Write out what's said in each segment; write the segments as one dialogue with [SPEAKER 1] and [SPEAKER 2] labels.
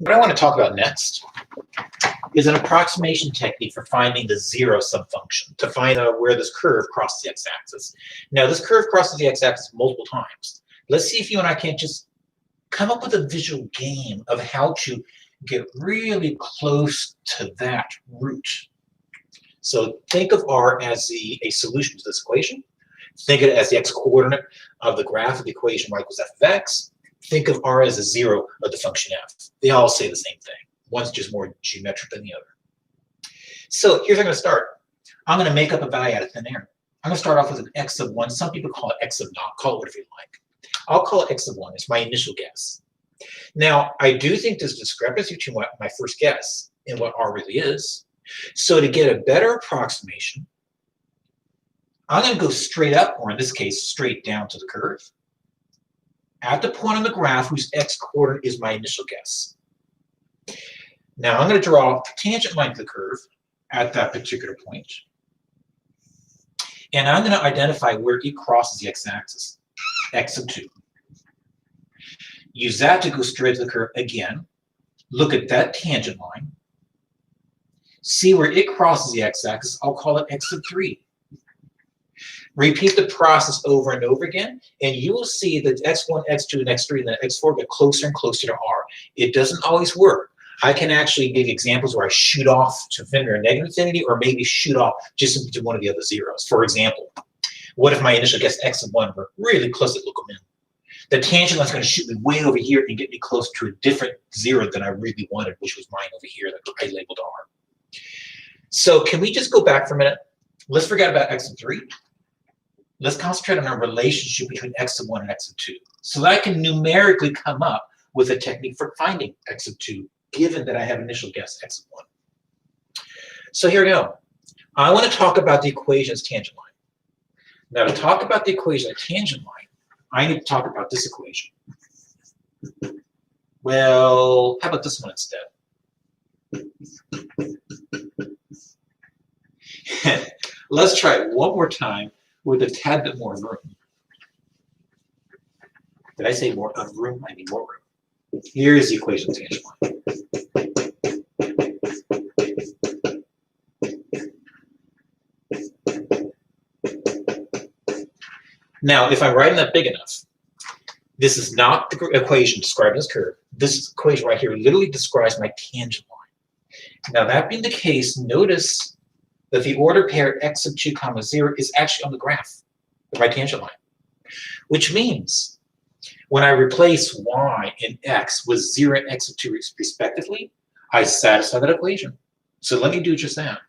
[SPEAKER 1] What I want to talk about next is an approximation technique for finding the zero subfunction, to find out where this curve crosses the x-axis. Now, this curve crosses the x-axis multiple times. Let's see if you and I can't just come up with a visual game of how to get really close to that root. So think of R as a solution to this equation. Think of it as the x-coordinate of the graph of the equation y equals f of x. Think of R as a zero of the function f. They all say the same thing. One's just more geometric than the other. So here's how I'm going to start. I'm going to make up a value out of thin air. I'm going to start off with an x of 1. Some people call it x of naught. Call it whatever you like. I'll call it x of 1. It's my initial guess. Now, I do think there's a discrepancy between what my first guess and what R really is. So to get a better approximation, I'm going to go straight up, or in this case, straight down to the curve, at the point on the graph whose x-coordinate is my initial guess. Now I'm going to draw a tangent line to the curve at that particular point. And I'm going to identify where it crosses the x-axis, x of 2. Use that to go straight to the curve again. Look at that tangent line. See where it crosses the x-axis. I'll call it x of 3. Repeat the process over and over again, and you will see that x1, x2, and x3, and then x4 get closer and closer to R. It doesn't always work. I can actually give you examples where I shoot off to infinity or negative infinity, or maybe shoot off just into one of the other zeros. For example, what if my initial guess x of 1 were really close at local min? The tangent line is going to shoot me way over here and get me close to a different zero than I really wanted, which was mine over here that I labeled R. So can we just go back for a minute? Let's forget about x of 3. Let's concentrate on a relationship between x of 1 and x of 2, so that I can numerically come up with a technique for finding x of 2, given that I have initial guess x of 1. So here we go. I want to talk about the equation's tangent line. Now, to talk about the equation of tangent line, I need to talk about this equation. Well, how about this one instead? Let's try it one more time with a tad bit more room. Did I say more of room? I mean more room. Here's the equation of tangent line. Now, if I'm writing that big enough, this is not the equation describing this curve. This equation right here literally describes my tangent line. Now, that being the case, notice that the order pair x of 2 comma 0 is actually on the graph, the right tangent line, which means when I replace y and x with 0 and x of 2 respectively, I satisfy that equation. So let me do just that.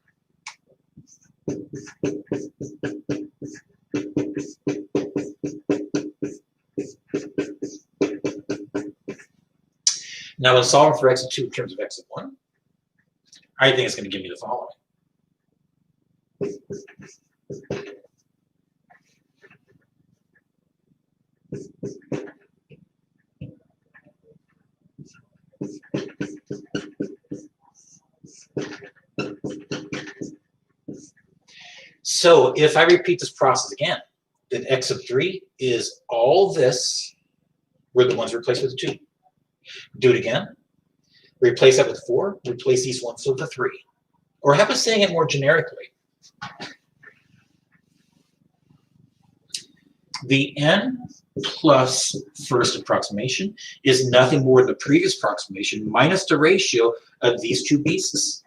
[SPEAKER 1] Now, when solving for x of 2 in terms of x of 1, I think it's going to give me the following. So if I repeat this process again, then x of 3 is all this, where the 1's replaced with the 2. Do it again. Replace that with 4. Replace these 1s with a 3. Or how about saying it more generically? The n plus first approximation is nothing more than the previous approximation minus the ratio of these two beasts.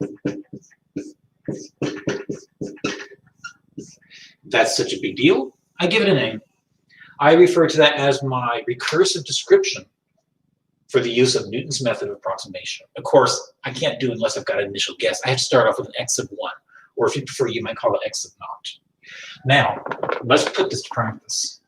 [SPEAKER 1] That's such a big deal, I give it a name. I refer to that as my recursive description for the use of Newton's method of approximation. Of course, I can't do it unless I've got an initial guess. I have to start off with an x of 1, or if you prefer, you might call it x of naught. Now, let's put this to practice.